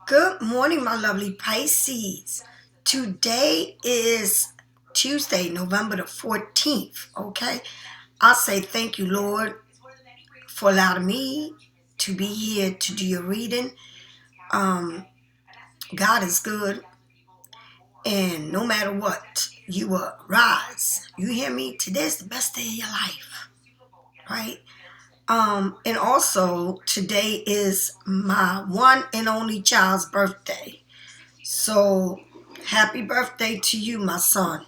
Good morning, my lovely Pisces. Today is Tuesday, November the 14th. Okay. I'll say thank you, Lord, for allowing me to be here to do your reading. Um, God is good, and no matter what, you will rise. You hear me? Today's the best day of your life, right? And also today is my one and only child's birthday. So happy birthday to you, my son.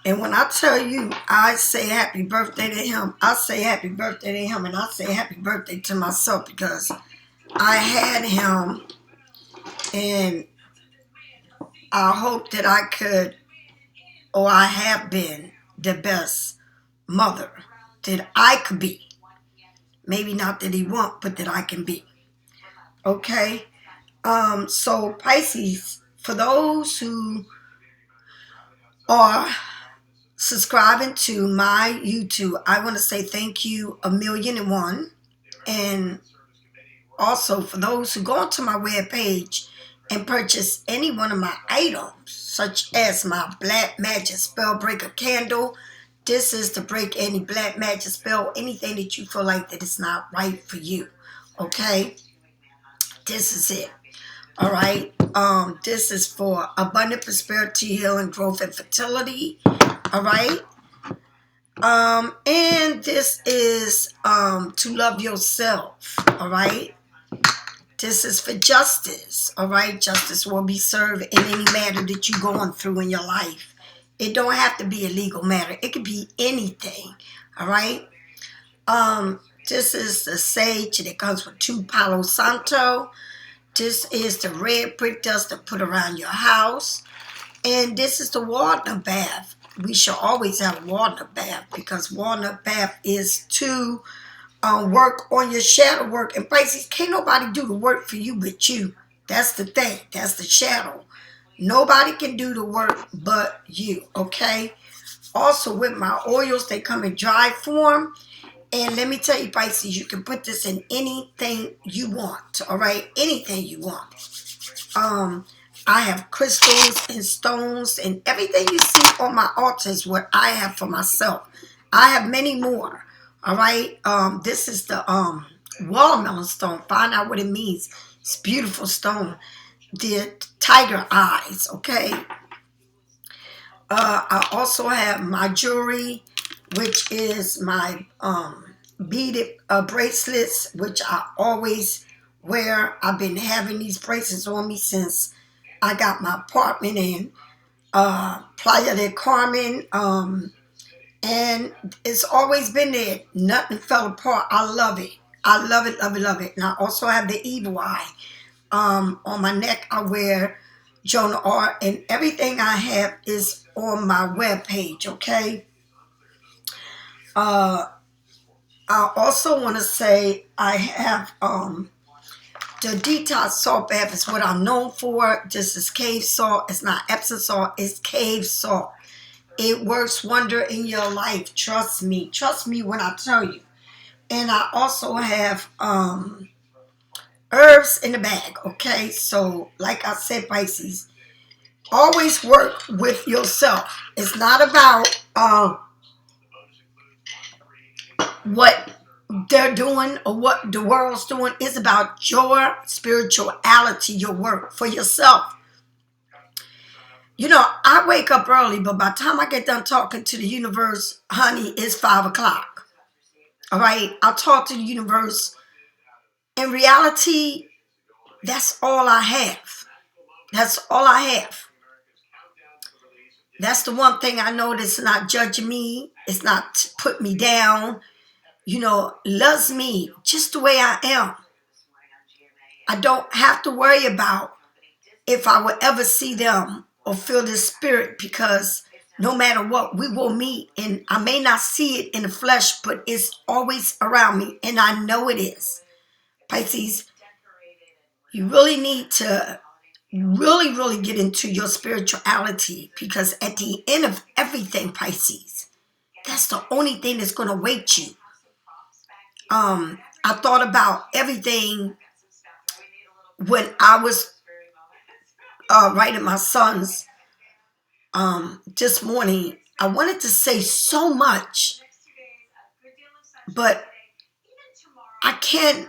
And when I tell you I say happy birthday to him, I say happy birthday to him and I say happy birthday to myself because I had him and I hope that I could, or I have been, the best mother that I could be. Maybe not that he won't, but that I can be. Okay? So Pisces, for those who are subscribing to my you.To, I want to say thank you a million and one. And also for those who go onto my webpage and purchase any one of my items, such as my Black Magic Spell Breaker candle. This is to break any black magic spell, anything that you feel like that is not right for you. Okay? This is it. All right. This is for abundant prosperity, healing, growth, and fertility. All right. And this is to love yourself. All right. This is for justice. All right. Justice will be served in any matter that you're going through in your life. It don't have to be a legal matter. It could be anything. All right. This is the sage that comes with 2 Palo Santo. This is the red brick dust to put around your house. And this is the walnut bath. We should always have walnut bath because walnut bath is to work on your shadow work. And Pisces, can't nobody do the work for you but you. That's the thing. That's the shadow. Nobody can do the work but you, okay? Also, with my oils, they come in dry form. And let me tell you, Pisces, you can put this in anything you want, all right? Anything you want. I have crystals and stones and everything you see on my altar is what I have for myself. I have many more, all right? This is the watermelon stone. Find out what it means. It's a beautiful stone. The tiger eyes, okay? I also have my jewelry, which is my beaded bracelets, which I always wear. I've been having these bracelets on me since I got my apartment in Playa del Carmen. And it's always been there. Nothing fell apart. I love it. I love it, love it, love it. And I also have the evil eye. On my neck, I wear Jonah Art, and everything I have is on my webpage, okay? I also want to say I have the detox salt bath is what I'm known for. This is cave salt. It's not Epsom salt. It's cave salt. It works wonder in your life. Trust me. Trust me when I tell you. And I also have herbs in the bag, okay? So, like I said, Pisces, always work with yourself. It's not about what they're doing or what the world's doing. It's about your spirituality, your work for yourself. You know, I wake up early, but by the time I get done talking to the universe, honey, it's 5 o'clock. All right? I talk to the universe. In reality, that's all I have. That's all I have. That's the one thing I know that's not judging me. It's not putting me down. You know, loves me just the way I am. I don't have to worry about if I will ever see them or feel this spirit because no matter what, we will meet. And I may not see it in the flesh, but it's always around me. And I know it is. Pisces, you really need to really get into your spirituality because at the end of everything, Pisces, that's the only thing that's going to wait you. I thought about everything when I was writing my son's this morning, I wanted to say so much, but I can't,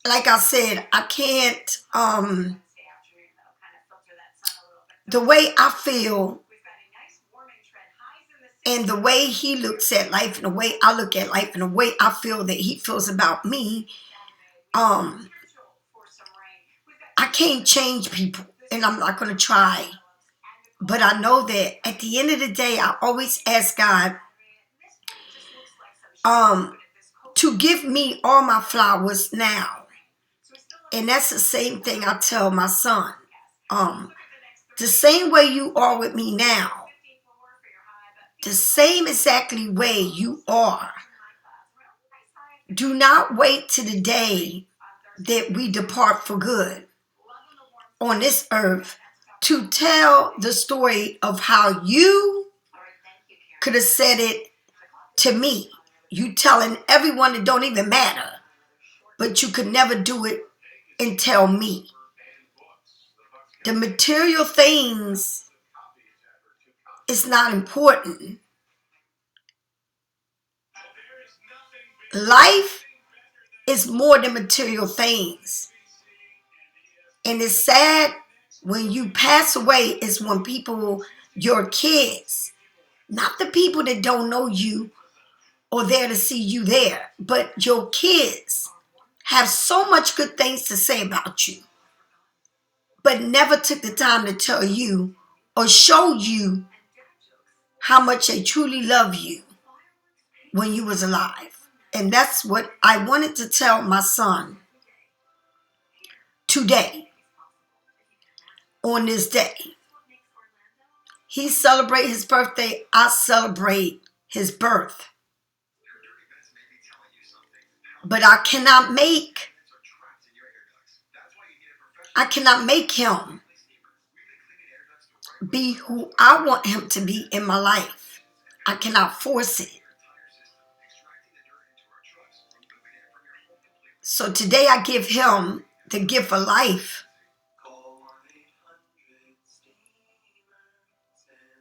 like I said, I can't, the way I feel and the way he looks at life and the way I look at life and the way I feel that he feels about me, I can't change people, and I'm not going to try. But I know that at the end of the day, I always ask God to give me all my flowers now. And that's the same thing I tell my son. The same way you are with me now, the same exactly way you are. Do not wait to the day that we depart for good on this earth to tell the story of how you could have said it to me. You telling everyone it don't even matter, but you could never do it and tell me. The material things is not important. Life is more than material things. And it's sad when you pass away is when people, your kids, not the people that don't know you or there to see you there, but your kids have so much good things to say about you, but never took the time to tell you or show you how much they truly love you when you was alive. And that's what I wanted to tell my son today, on this day. He celebrate his birthday, I celebrate his birth. But I cannot make him be who I want him to be in my life. I cannot force it. So today I give him the gift of life.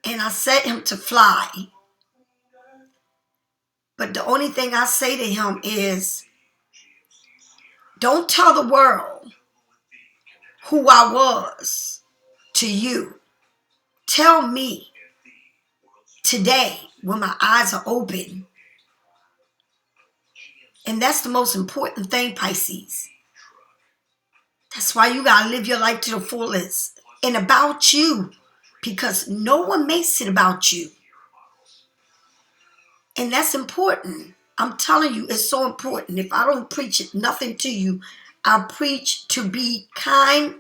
And I set him to fly. But the only thing I say to him is, don't tell the world who I was to you. Tell me today when my eyes are open. And that's the most important thing, Pisces. That's why you got to live your life to the fullest. And about you. Because no one makes it about you. And that's important. I'm telling you, it's so important. If I don't preach nothing to you, I preach to be kind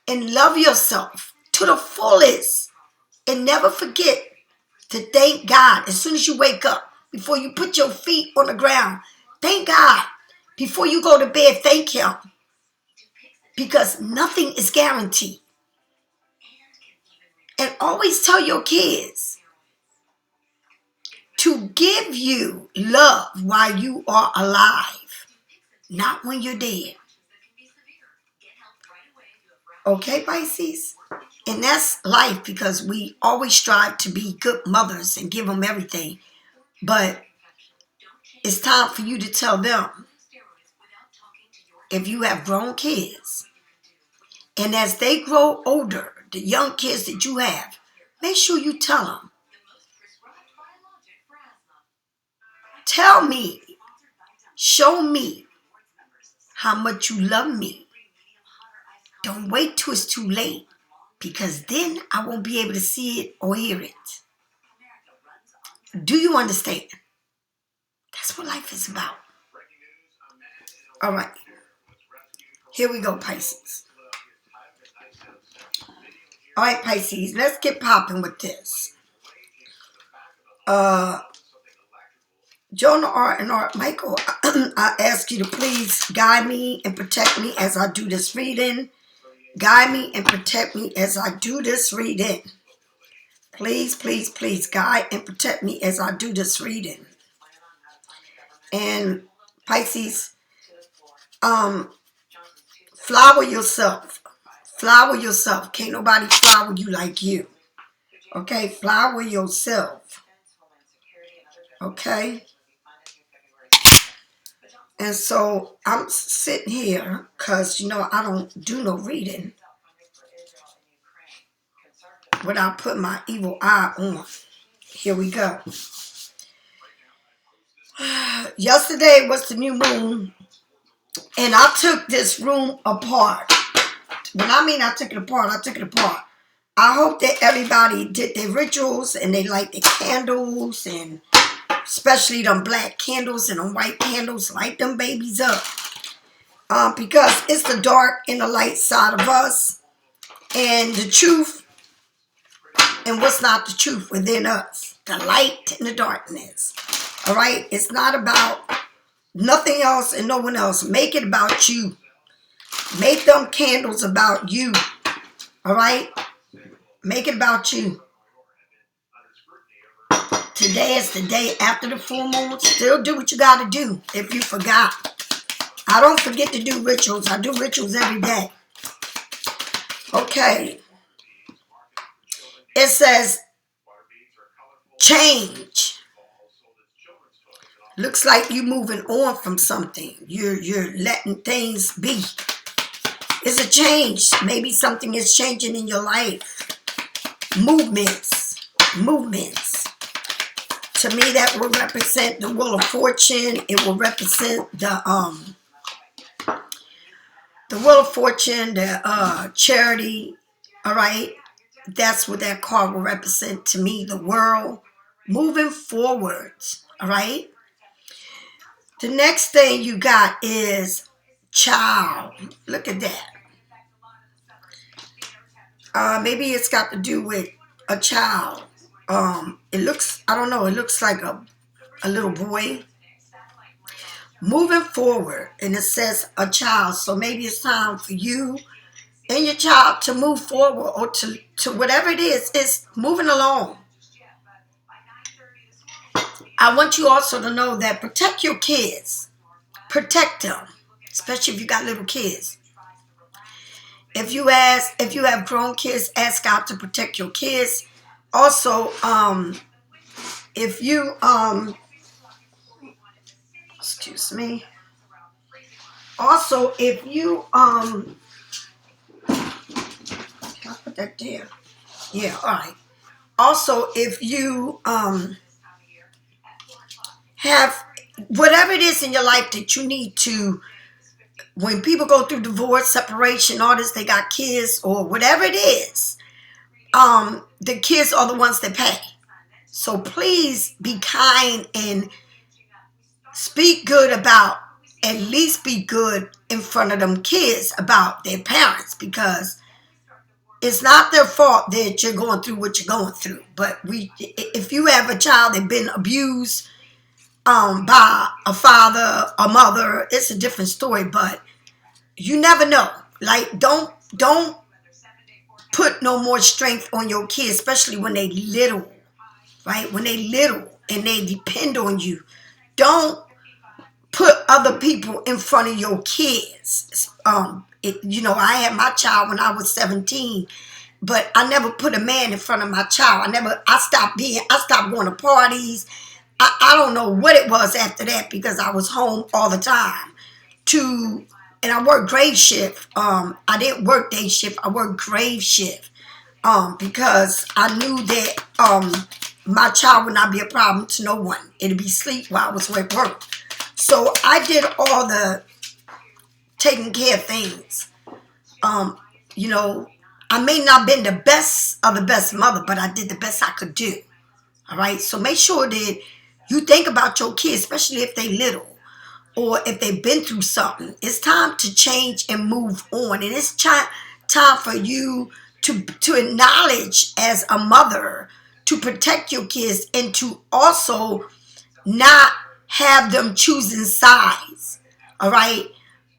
and love yourself to the fullest. And never forget to thank God as soon as you wake up. Before you put your feet on the ground, thank God. Before you go to bed, thank Him. Because nothing is guaranteed. And always tell your kids to give you love while you are alive, not when you're dead. Okay, Pisces? And that's life, because we always strive to be good mothers and give them everything. But it's time for you to tell them, if you have grown kids, and as they grow older, the young kids that you have, make sure you tell them. Tell me, show me how much you love me. Don't wait till it's too late, because then I won't be able to see it or hear it. Do you understand? That's what life is about. All right. Here we go, Pisces. All right, Pisces, let's get popping with this. Jonah Art and Art Michael, I ask you to please guide me and protect me as I do this reading. Guide me and protect me as I do this reading. Please, please, please guide and protect me as I do this reading. And Pisces, Flower yourself. Flower yourself. Can't nobody flower you like you. Okay? Flower yourself. Okay? And so I'm sitting here because, I don't do no reading without putting my evil eye on. Here we go. Yesterday was the new moon, and I took this room apart. When I mean I took it apart, I took it apart. I hope that everybody did their rituals and they light their candles, and especially them black candles and them white candles, light them babies up. Because it's the dark and the light side of us, and the truth and what's not the truth within us. The light and the darkness. All right? It's not about nothing else and no one else. Make it about you. Make them candles about you. All right? Make it about you. Today is the day after the full moon. Still do what you got to do if you forgot. I don't forget to do rituals. I do rituals every day. Okay. It says change. Looks like you're moving on from something. You're letting things be. It's a change. Maybe something is changing in your life. Movements. To me, that will represent the wheel of fortune. It will represent the wheel of fortune, the charity. All right, that's what that card will represent to me. The world moving forwards. All right. The next thing you got is child. Look at that. Maybe it's got to do with a child. It looks, I don't know, it looks like a little boy. Moving forward, and it says a child. So maybe it's time for you and your child to move forward, or to whatever it is, it's moving along. I want you also to know that protect your kids. Protect them, especially if you got little kids. If you have grown kids, ask God to protect your kids. Also, if you excuse me. Also, if you can I put that there? Yeah, all right. Also, if you have whatever it is in your life that you need to, when people go through divorce, separation, all this, they got kids or whatever it is, the kids are the ones that pay. So please be kind and speak good about, at least be good in front of them kids about their parents, because it's not their fault that you're going through what you're going through. But if you have a child that's been abused by a father, a mother, it's a different story. But you never know. Like, don't put no more strength on your kids, especially when they little, right? When they little and they depend on you. Don't put other people in front of your kids. I had my child when I was 17, but I never put a man in front of my child. I stopped going to parties. I don't know what it was after that, because I was home all the time. And I worked grave shift. I didn't work day shift. I worked grave shift. Because I knew that my child would not be a problem to no one. It'd be sleep while I was at work. So I did all the taking care of things. I may not have been the best of the best mother, but I did the best I could do. All right. So make sure that you think about your kids, especially if they little or if they've been through something. It's time to change and move on. And it's time for you to acknowledge as a mother to protect your kids, and to also not have them choosing sides. All right.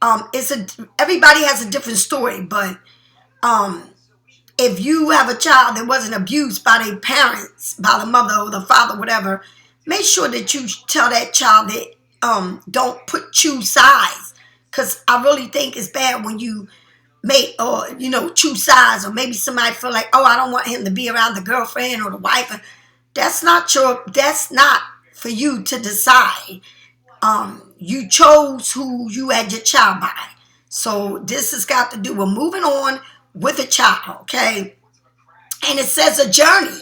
Everybody has a different story, but if you have a child that wasn't abused by their parents, by the mother or the father, whatever, make sure that you tell that child that don't choose sides, because I really think it's bad when you or choose sides, or maybe somebody feel like, oh, I don't want him to be around the girlfriend or the wife. That's not for you to decide. You chose who you had your child by. So this has got to do with moving on with a child, okay? And it says a journey.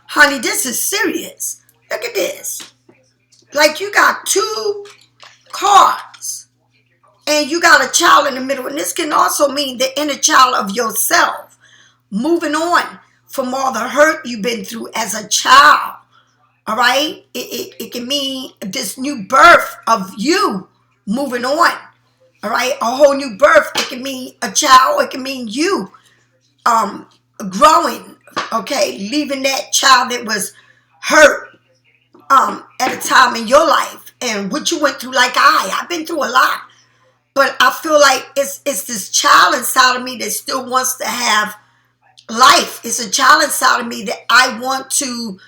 Honey, this is serious. Look at this. Like, you got two cards and you got a child in the middle. And this can also mean the inner child of yourself. Moving on from all the hurt you've been through as a child. All right? It can mean this new birth of you moving on. All right? A whole new birth. It can mean a child. It can mean you growing. Okay? Leaving that child that was hurt at a time in your life. And what you went through, like I've been through a lot. But I feel like it's this child inside of me that still wants to have life. It's a child inside of me that I want to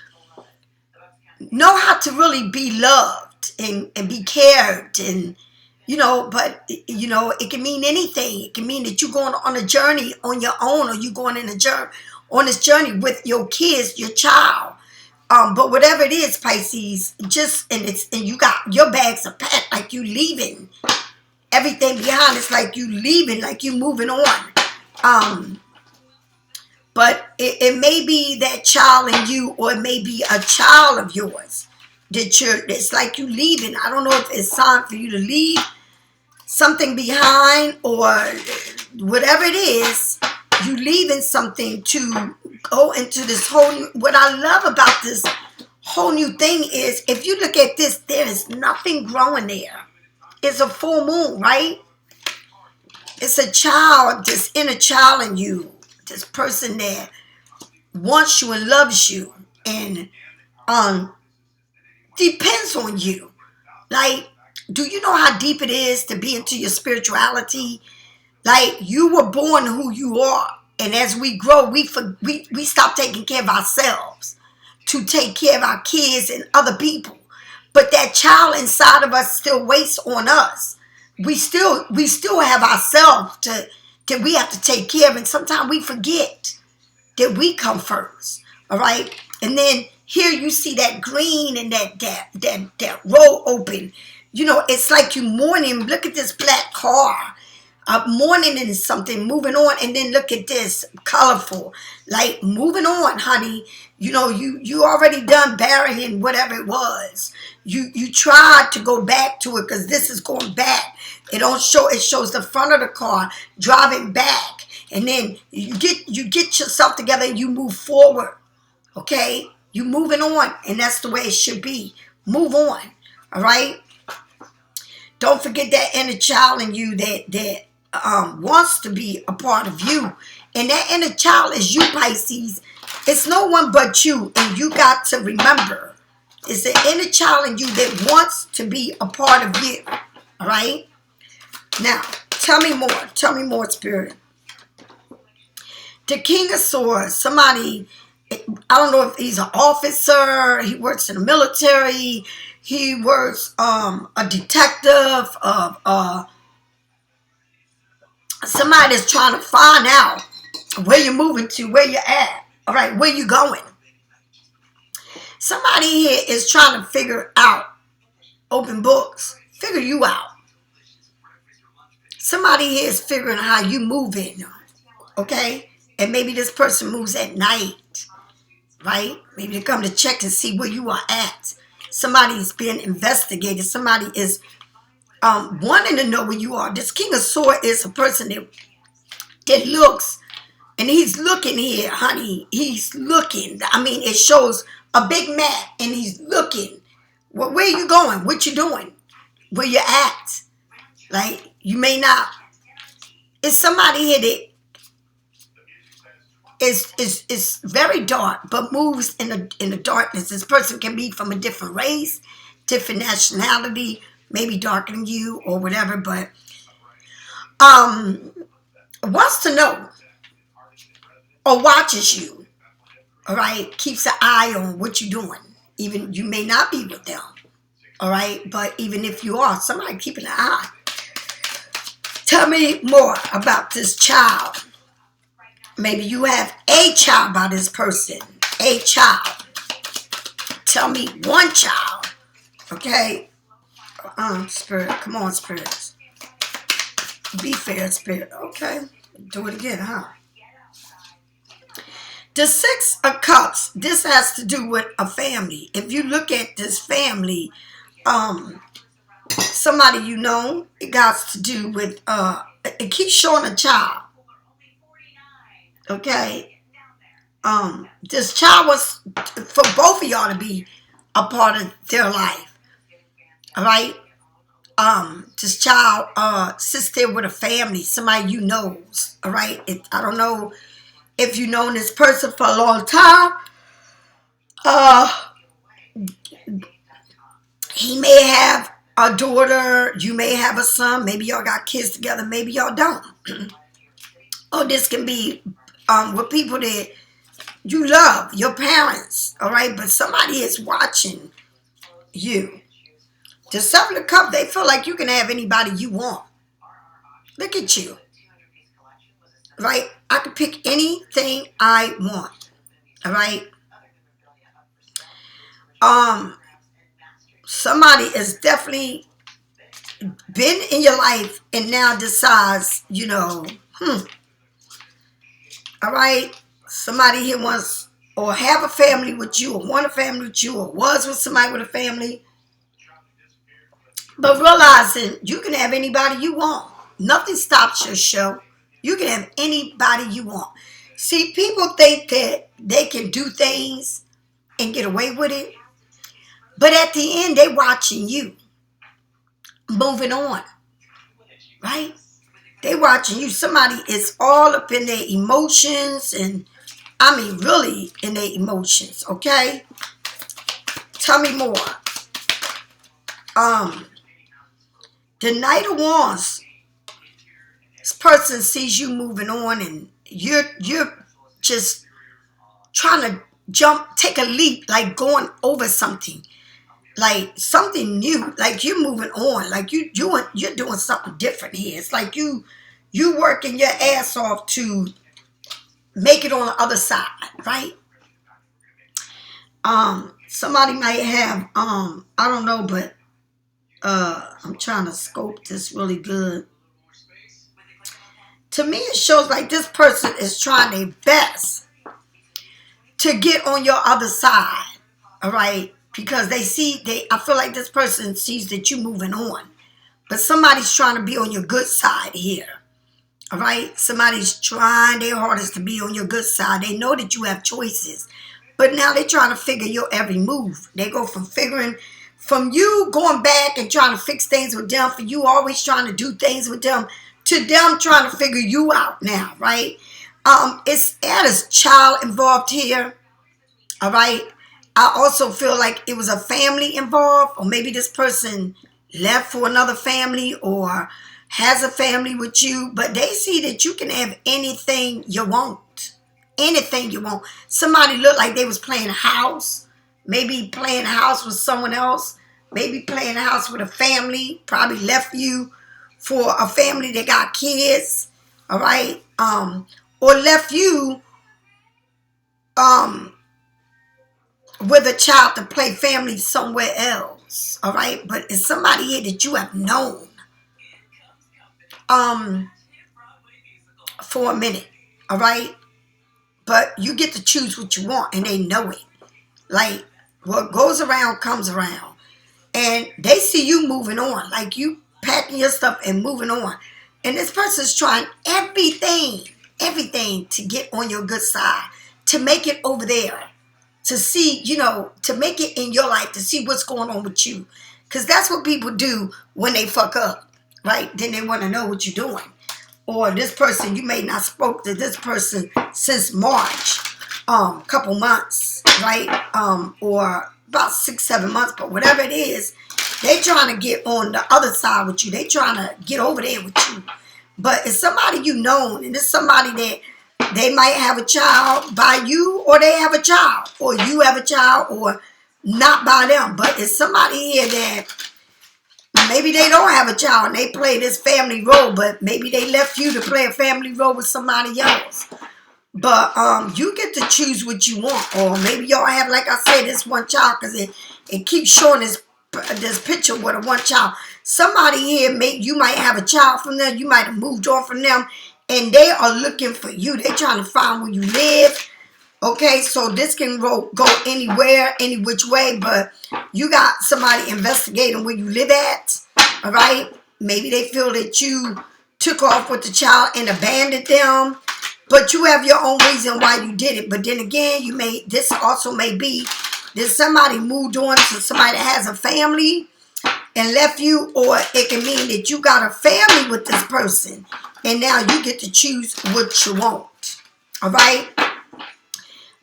know how to really be loved and be cared, and but it can mean anything. It can mean that you're going on a journey on your own, or you going on this journey with your kids, your child. But whatever it is, Pisces, and you got your bags are packed, like you leaving everything behind. It's like you leaving, like you moving on. But it may be that child in you, or it may be a child of yours it's like you leaving. I don't know if it's time for you to leave something behind, or whatever it is, you leaving something to go into this whole new. What I love about this whole new thing is, if you look at this, there is nothing growing there. It's a full moon, right? It's a child, this inner child in you, this person that wants you and loves you and depends on you. Like, do you know how deep it is to be into your spirituality? Like, you were born who you are, and as we grow, we stop taking care of ourselves to take care of our kids and other people. But that child inside of us still waits on us. We still have ourselves that we have to take care of, and sometimes we forget that we come first. All right, and then here you see that green and that road open. It's like you mourning. Look at this black car. Mourning in something, moving on, and then look at this colorful, like moving on, honey. You already done burying whatever it was. You tried to go back to it, because this is going back. It shows the front of the car driving back, and then you get yourself together and you move forward. Okay, you moving on, and that's the way it should be. Move on. All right. Don't forget that inner child in you that wants to be a part of you, and that inner child is you, Pisces. It's no one but you, and you got to remember, it's the inner child in you that wants to be a part of you. All right. Now, tell me more, Spirit. The King of Swords, somebody, I don't know if he's an officer, he works in the military, he works a detective, somebody that's trying to find out where you're moving to, where you're at, all right, where you going. Somebody here is trying to figure out, open books, figure you out. Somebody here is figuring out how you move in, okay? And maybe this person moves at night, right? Maybe they come to check to see where you are at. Somebody's being investigated. Somebody is wanting to know where you are. This King of Swords is a person that looks, and he's looking here, honey. He's looking. I mean, it shows a big map, and he's looking. Well, where are you going? What you doing? Where you at? Like, you may not. It's somebody here that is very dark, but moves in the darkness. This person can be from a different race, different nationality, maybe darker than you or whatever, but wants to know or watches you. All right, keeps an eye on what you're doing. Even you may not be with them. All right, but even if you are, somebody keeping an eye. Tell Tell me more about this child. Maybe you have a child by this person. A child. Tell me one child. Okay? Spirit. Come on, spirits. Be fair, spirit. Okay. Do it again, huh? The Six of Cups. This has to do with a family. If you look at this family, somebody you know, it got to do with, it keeps showing a child. Okay? This child was for both of y'all to be a part of their life. Alright? This child sits there with a family, somebody you know. Alright? I don't know if you've known this person for a long time. He may have a daughter, you may have a son, maybe y'all got kids together, maybe y'all don't. Or this can be with people that you love, your parents, all right? But somebody is watching you. The Seven of Cups, they feel like you can have anybody you want. Look at you. Right? I can pick anything I want. All right? Somebody is definitely been in your life and now decides, you know, all right, somebody here wants or have a family with you or want a family with you or was with somebody with a family. But realizing you can have anybody you want. Nothing stops your show. You can have anybody you want. See, people think that they can do things and get away with it. But at the end, they watching you. Moving on. Right? They watching you. Somebody is all up in their emotions. And I mean, really in their emotions. Okay? Tell me more. The Knight of Wands. This person sees you moving on and you're just trying to jump, take a leap, like going over something. Like something new. Like you're moving on. Like you're doing something different here. It's like you working your ass off to make it on the other side, right? Somebody might have I don't know, but I'm trying to scope this really good. To me, it shows like this person is trying their best to get on your other side, all right? Because I feel like this person sees that you're moving on. But somebody's trying to be on your good side here, all right? Somebody's trying their hardest to be on your good side. They know that you have choices. But now they're trying to figure your every move. They go from you going back and trying to fix things with them, for you always trying to do things with them, to them trying to figure you out now, right? There's a child involved here, all right? I also feel like it was a family involved, or maybe this person left for another family or has a family with you, but they see that you can have anything you want. Anything you want. Somebody looked like they was playing house, maybe playing house with someone else, maybe playing house with a family, probably left you for a family that got kids, all right? Or left you with a child to play family somewhere else, all right? But it's somebody here that you have known for a minute, all right? But you get to choose what you want, and they know it. Like, what goes around comes around. And they see you moving on, like you packing your stuff and moving on. And this person's trying everything to get on your good side, to make it over there, to see, to make it in your life, to see what's going on with you. Because that's what people do when they fuck up, right? Then they want to know what you're doing. Or this person, you may not spoke to this person since March, couple months, right? Or about 6-7 months, but whatever it is, they trying to get on the other side with you. They trying to get over there with you. But it's somebody you know, and it's somebody that they might have a child by you, or they have a child, or you have a child, or not by them. But it's somebody here that Maybe they don't have a child and they play this family role, but maybe they left you to play a family role with somebody else. But you get to choose what you want. Or maybe y'all have, like I said, this one child, because it keeps showing this picture with a one child. Somebody here, you might have a child from them. You might have moved on from them. And they are looking for you. They're trying to find where you live. Okay, so this can go anywhere, any which way. But you got somebody investigating where you live at. All right? Maybe they feel that you took off with the child and abandoned them. But you have your own reason why you did it. But then again, this also may be that somebody moved on to somebody that has a family and left you, or it can mean that you got a family with this person and now you get to choose what you want. All right?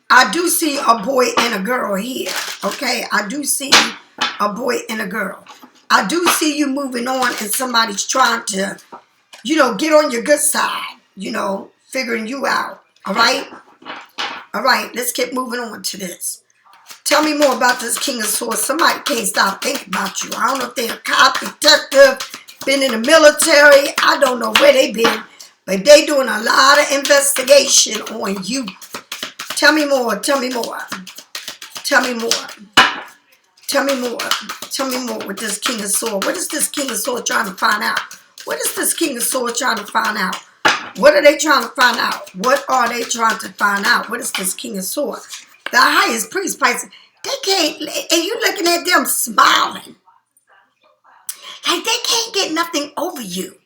I do see a boy and a girl here. Okay? I do see a boy and a girl. I do see you moving on and somebody's trying to, get on your good side, figuring you out. All right? All right, let's keep moving on to this. Tell me more about this King of Swords. Somebody can't stop thinking about you. I don't know if they're a cop, detective, been in the military. I don't know where they been, but they doing a lot of investigation on you. Tell me more. Tell me more. Tell me more. Tell me more. Tell me more with this King of Swords. What is this King of Swords trying to find out? What is this King of Swords trying to find out? What are they trying to find out? What are they trying to find out? What is this King of Swords? The highest priest, Pisces. They can't, and you looking at them smiling. Like they can't get nothing over you.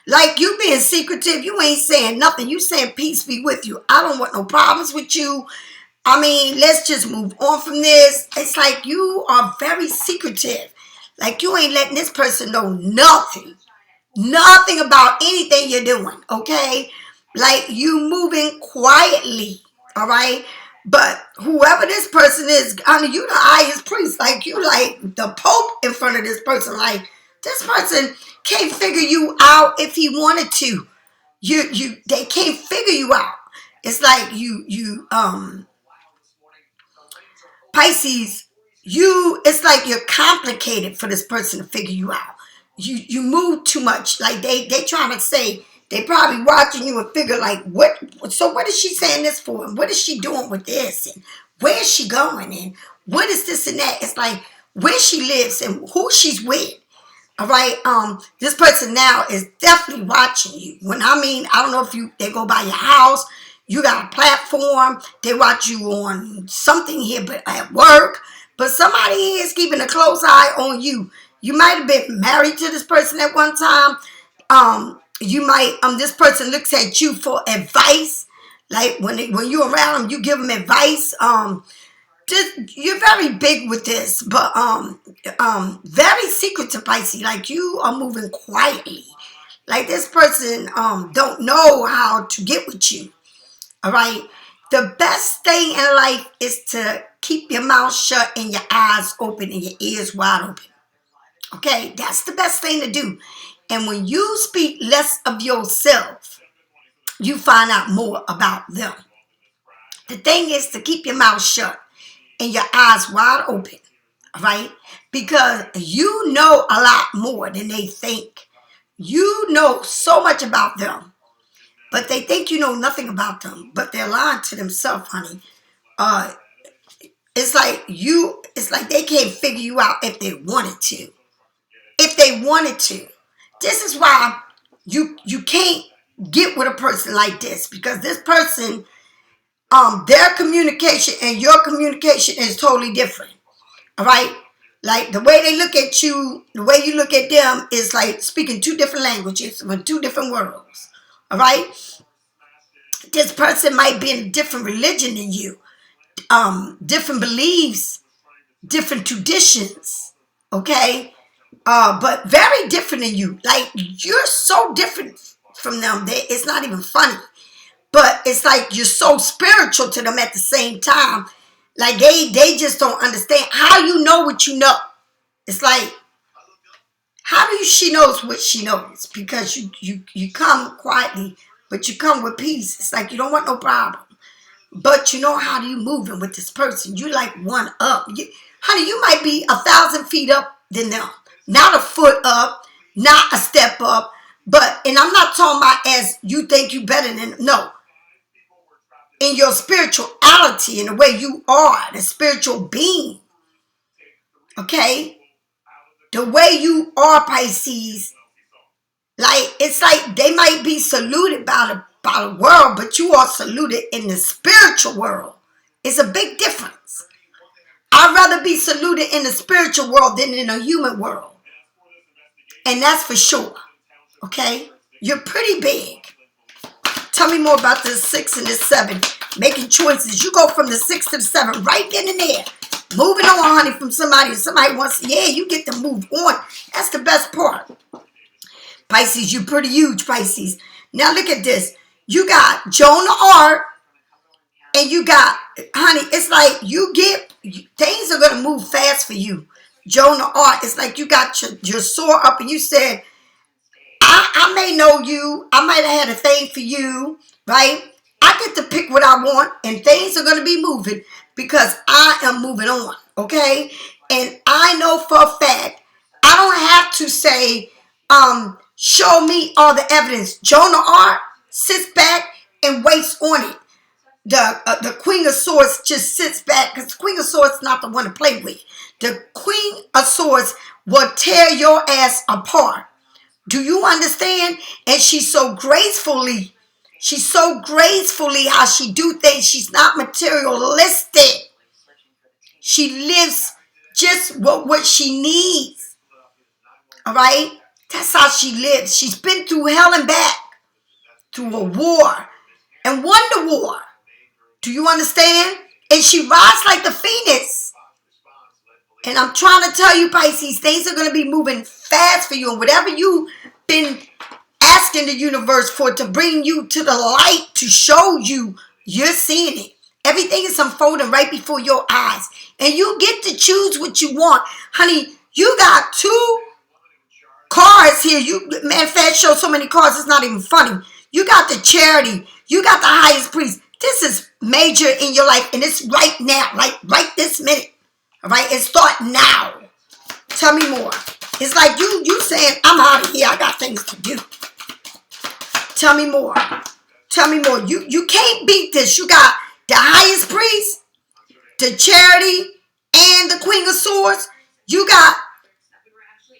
Like you being secretive, you ain't saying nothing. You saying peace be with you. I don't want no problems with you. I mean, let's just move on from this. It's like you are very secretive. Like you ain't letting this person know nothing. Nothing about anything you're doing, okay? Like you moving quietly, all right? But whoever this person is, I mean, you the highest priest. Like you like the Pope in front of this person. Like this person can't figure you out if he wanted to. They can't figure you out. It's like Pisces, it's like you're complicated for this person to figure you out. You move too much. Like they trying to say, they probably watching you and figure like, what is she saying this for? And what is she doing with this? And where is she going? And what is this and that? It's like where she lives and who she's with. All right. This person now is definitely watching you. When I mean, I don't know if they go by your house, you got a platform, they watch you on something here, but at work. But somebody is keeping a close eye on you. You might have been married to this person at one time. You might, this person looks at you for advice. Like when you're around them, you give them advice. You're very big with this, but very secretive, Pisces. Like you are moving quietly. Like this person don't know how to get with you. All right. The best thing in life is to keep your mouth shut and your eyes open and your ears wide open. Okay, that's the best thing to do. And when you speak less of yourself, you find out more about them. The thing is to keep your mouth shut and your eyes wide open, right? Because you know a lot more than they think. You know so much about them, but they think you know nothing about them, but they're lying to themselves, honey. It's like they can't figure you out if they wanted to. If they wanted to. This is why you can't get with a person like this, because this person, their communication and your communication is totally different. All right? Like the way they look at you, the way you look at them is like speaking two different languages with two different worlds. All right? This person might be in a different religion than you, different beliefs, different traditions, okay? But very different than you. Like, you're so different from them that it's not even funny. But it's like you're so spiritual to them at the same time. Like, they just don't understand how you know what you know. It's like, how do she knows what she knows? Because you come quietly, but you come with peace. It's like you don't want no problem. But you know how you moving with this person. You like one up. Honey, you might be 1,000 feet up than them. not a foot up, not a step up, but, and I'm not talking about as you think you better than, no, in your spirituality, in the way you are, the spiritual being, okay? The way you are, Pisces, like, it's like they might be saluted by the world, but you are saluted in the spiritual world. It's a big difference. I'd rather be saluted in the spiritual world than in a human world. And that's for sure. Okay? You're pretty big. Tell me more about the 6 and the 7. Making choices. You go from the 6 to the 7. Right then and there. Moving on, honey, from somebody. If somebody wants, yeah, you get to move on. That's the best part. Pisces, you're pretty huge, Pisces. Now look at this. You got Joan of Arc. And you got, honey, it's like you get, things are going to move fast for you. Joan of Arc, it's like you got your sword up and you said, I may know you. I might have had a thing for you, right? I get to pick what I want and things are going to be moving because I am moving on, okay? And I know for a fact, I don't have to say, show me all the evidence. Joan of Arc sits back and waits on it. The Queen of Swords just sits back because the Queen of Swords is not the one to play with. The Queen of Swords will tear your ass apart. Do you understand? And she's so gracefully how she do things. She's not materialistic. She lives just what she needs. All right? That's how she lives. She's been through hell and back. Through a war. And won the war. Do you understand? And she rides like the phoenix. And I'm trying to tell you, Pisces, things are going to be moving fast for you. And whatever you've been asking the universe for to bring you to the light, to show you, you're seeing it. Everything is unfolding right before your eyes. And you get to choose what you want. Honey, you got 2 cards here. Matter of fact, show so many cards, it's not even funny. You got the Charity. You got the Highest Priest. This is major in your life, and it's right now, like right this minute. All right, it start now. Tell me more. It's like you saying, I'm out of here. I got things to do. Tell me more. Tell me more. You can't beat this. You got the Highest Priest, the Charity, and the Queen of Swords. You got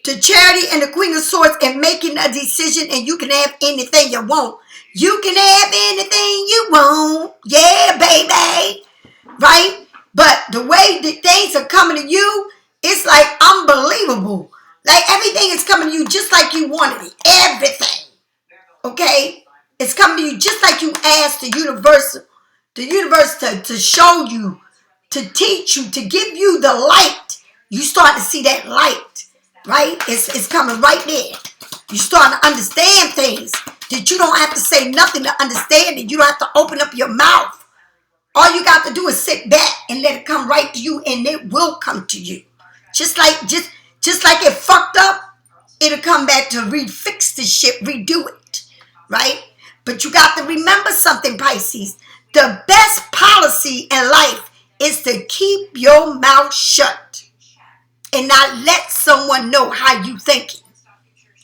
the Charity and the Queen of Swords and making a decision, and you can have anything you want. You can have anything you want. Yeah, baby. Right? But the way that things are coming to you, it's like unbelievable. Like everything is coming to you just like you wanted it. Everything. Okay? It's coming to you just like you asked the universe to show you, to teach you, to give you the light. You start to see that light. Right? It's coming right there. You start to understand things that you don't have to say nothing to understand it. You don't have to open up your mouth. All you got to do is sit back and let it come right to you, and it will come to you. Just like it fucked up, it'll come back to refix the shit, redo it. Right? But you got to remember something, Pisces. The best policy in life is to keep your mouth shut and not let someone know how you thinking.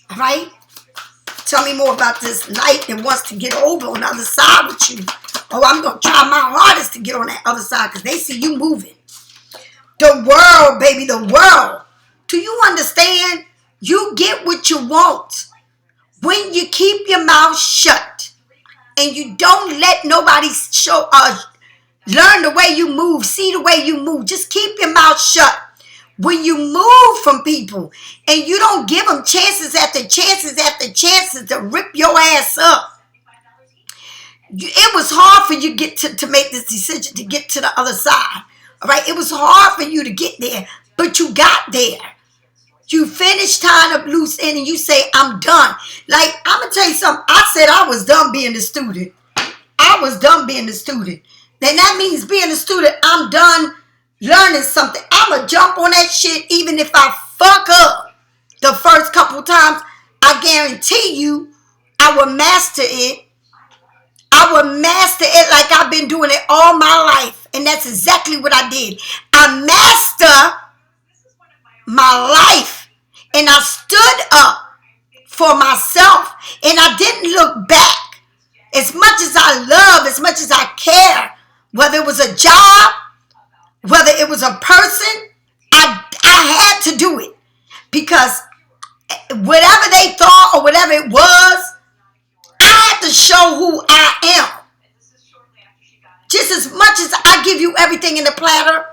All right? Tell me more about this knight that wants to get over on the other side with you. Oh, I'm going to try my hardest to get on that other side because they see you moving. The world, baby, the world. Do you understand? You get what you want when you keep your mouth shut and you don't let nobody learn the way you move, see the way you move. Just keep your mouth shut. When you move from people and you don't give them chances after chances after chances to rip your ass up. It was hard for you to make this decision to get to the other side. All right. It was hard for you to get there, but you got there. You finished tying up loose end and you say, I'm done. Like, I'm going to tell you something. I said I was done being a student. I was done being a student. Then that means being a student, I'm done learning something. I'm going to jump on that shit even if I fuck up the first couple times. I guarantee you I will master it. I will master it like I've been doing it all my life. And that's exactly what I did. I master my life. And I stood up for myself, and I didn't look back. As much as I love, as much as I care, whether it was a job, whether it was a person, I had to do it. Because whatever they thought or whatever it was, I had to show who I am. Just as much as I give you everything in the platter,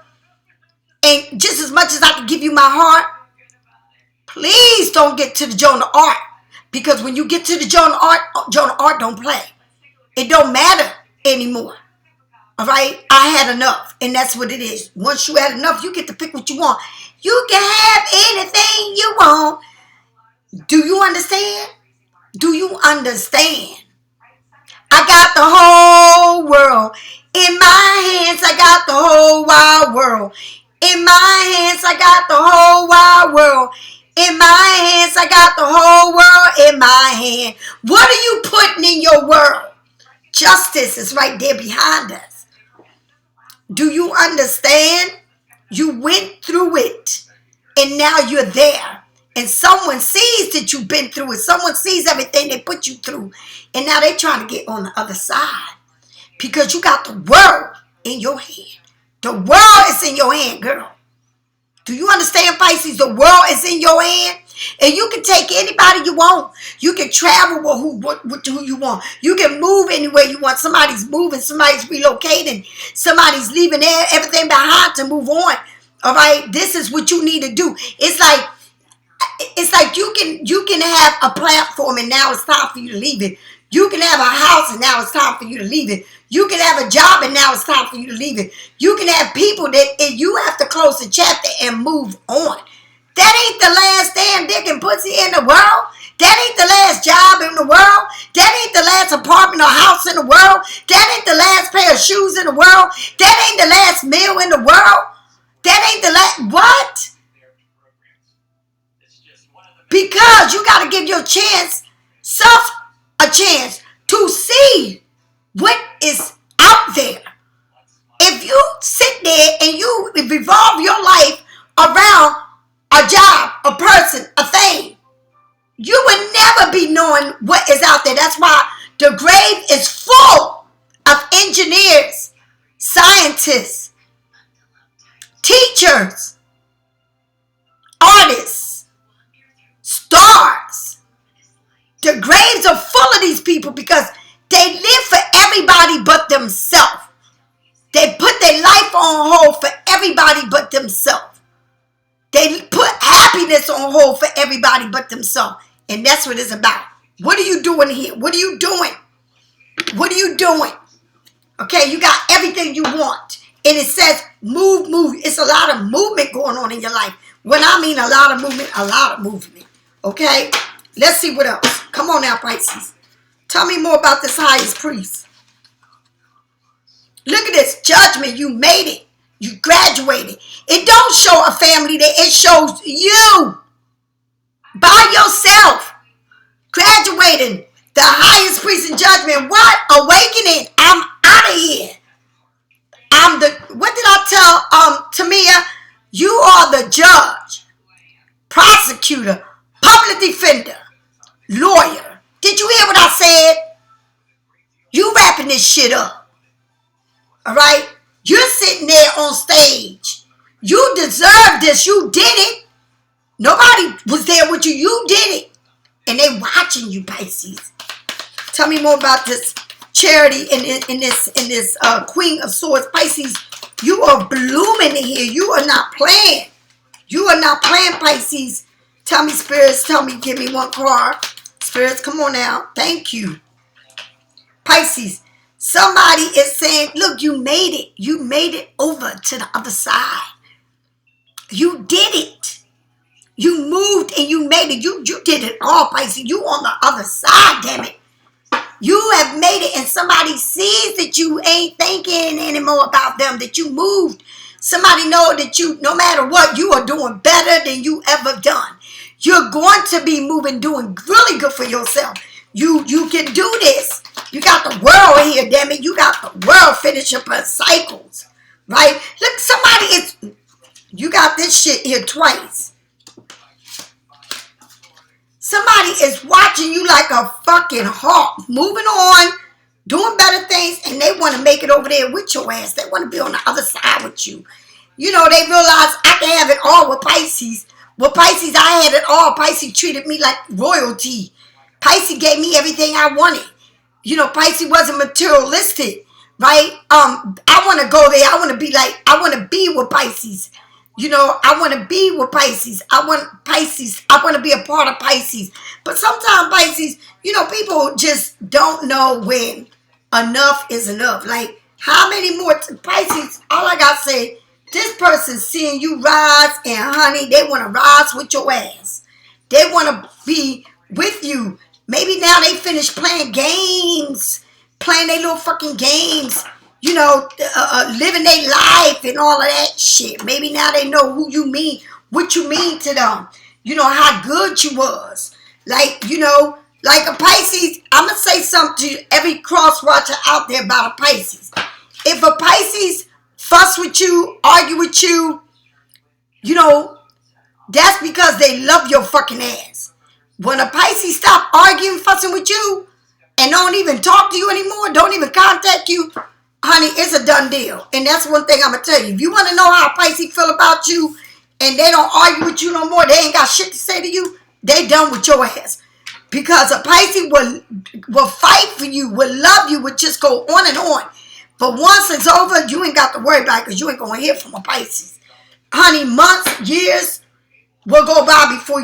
and just as much as I can give you my heart, please don't get to the Joan of Arc. Because when you get to the Joan of Arc don't play. It don't matter anymore. All right? I had enough. And that's what it is. Once you had enough, you get to pick what you want. You can have anything you want. Do you understand? Do you understand? I got the whole world in my hands. I got the whole wide world in my hands. I got the whole wide world in my hands. I got the whole world in my hand. What are you putting in your world? Justice is right there behind us. Do you understand? You went through it, and now you're there. And someone sees that you've been through it. Someone sees everything they put you through. And now they're trying to get on the other side. Because you got the world in your hand. The world is in your hand, girl. Do you understand, Pisces? The world is in your hand. And you can take anybody you want. You can travel with who you want. You can move anywhere you want. Somebody's moving. Somebody's relocating. Somebody's leaving everything behind to move on. All right? This is what you need to do. It's like you can have a platform and now it's time for you to leave it. You can have a house and now it's time for you to leave it. You can have a job and now it's time for you to leave it. You can have people that you have to close the chapter and move on. That ain't the last damn dick and pussy in the world. That ain't the last job in the world. That ain't the last apartment or house in the world. That ain't the last pair of shoes in the world. That ain't the last meal in the world. That ain't the last... What? Because you got to give your self a chance to see what is out there. If you sit there and you revolve your life around a job, a person, a thing, you will never be knowing what is out there. That's why the grave is full of engineers, scientists, teachers, artists, stars. The graves are full of these people because they live for everybody but themselves. They put their life on hold for everybody but themselves. They put happiness on hold for everybody but themselves. And that's what it's about. What are you doing here? What are you doing? What are you doing? Okay, you got everything you want. And it says move, move. It's a lot of movement going on in your life. When I mean a lot of movement. Okay? Let's see what else. Come on now, Pisces. Tell me more about this highest priest. Look at this. Judgment. You made it. You graduated. It don't show a family there. It shows you. By yourself. Graduating. The highest priest in judgment. What? Awakening. I'm out of here. What did I tell Tamia? You are the judge, prosecutor, public defender, lawyer. Did you hear what I said? You wrapping this shit up. All right? You're sitting there on stage. You deserve this. You did it. Nobody was there with you. You did it. And they watching you, Pisces. Tell me more about this charity in this Queen of Swords. Pisces, you are blooming in here. You are not playing. You are not playing, Pisces. Tell me, spirits. Tell me. Give me one card. Spirits, come on now. Thank you. Pisces, somebody is saying, look, you made it. You made it over to the other side. You did it. You moved and you made it. You did it all, Pisces. You on the other side, damn it. You have made it, and somebody sees that you ain't thinking anymore about them, that you moved. Somebody know that you, no matter what, you are doing better than you ever done. You're going to be moving, doing really good for yourself. You can do this. You got the world here, damn it. You got the world finish up her cycles, right? Look, you got this shit here twice. Somebody is watching you like a fucking hawk, moving on, doing better things, and they want to make it over there with your ass. They want to be on the other side with you. You know, they realize I can have it all with Pisces. With Pisces, I had it all. Pisces treated me like royalty. Pisces gave me everything I wanted. You know, Pisces wasn't materialistic, right? I want to go there. I want to be with Pisces. You know, I want to be with Pisces. I want to be a part of Pisces. But sometimes Pisces, you know, people just don't know when enough is enough. Like, how many more Pisces, all I got to say, this person seeing you rise, and honey, they want to rise with your ass. They want to be with you. Maybe now they finished playing games, playing their little fucking games, you know, living their life and all of that shit. Maybe now they know who you mean, what you mean to them. You know, how good you was. Like, you know, like a Pisces, I'm going to say something to every cross watcher out there about a Pisces. If a Pisces fuss with you, argue with you, you know, that's because they love your fucking ass. When a Pisces stop arguing, fussing with you, and don't even talk to you anymore, don't even contact you, honey, it's a done deal. And that's one thing I'm going to tell you. If you want to know how a Pisces feel about you, and they don't argue with you no more, they ain't got shit to say to you, they done with your ass. Because a Pisces will fight for you, will love you, will just go on and on. But once it's over, you ain't got to worry about it because you ain't going to hear from a Pisces. Honey, months, years will go by before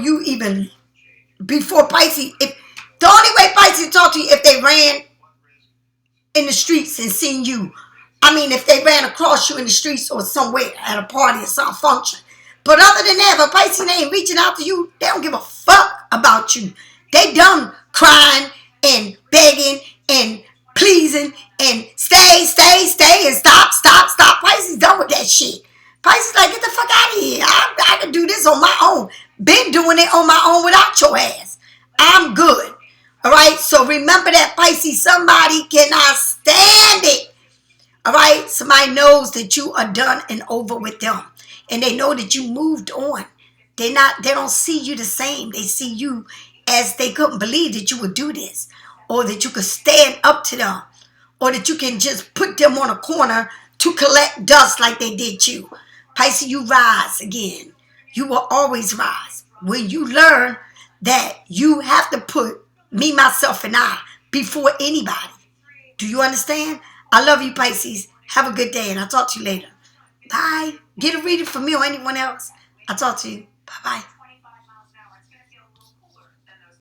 Pisces. The only way Pisces talk to you if they ran in the streets and seen you. I mean, if they ran across you in the streets or somewhere at a party or some function. But other than that, if a Pisces ain't reaching out to you, they don't give a fuck about you. They done crying and begging and pleasing and stay and stop. Pisces done with that shit. Pisces like, get the fuck out of here. I can do this on my own. Been doing it on my own without your ass. I'm good. All right. So remember that, Pisces. Somebody cannot stand it. All right. Somebody knows that you are done and over with them, and they know that you moved on. They don't see you the same. They see you as they couldn't believe that you would do this, or that you could stand up to them, or that you can just put them on a corner to collect dust like they did you. Pisces, you rise again. You will always rise. When you learn that you have to put me, myself, and I before anybody. Do you understand? I love you, Pisces. Have a good day, and I'll talk to you later. Bye. Get a reading from me or anyone else. I'll talk to you. Bye-bye.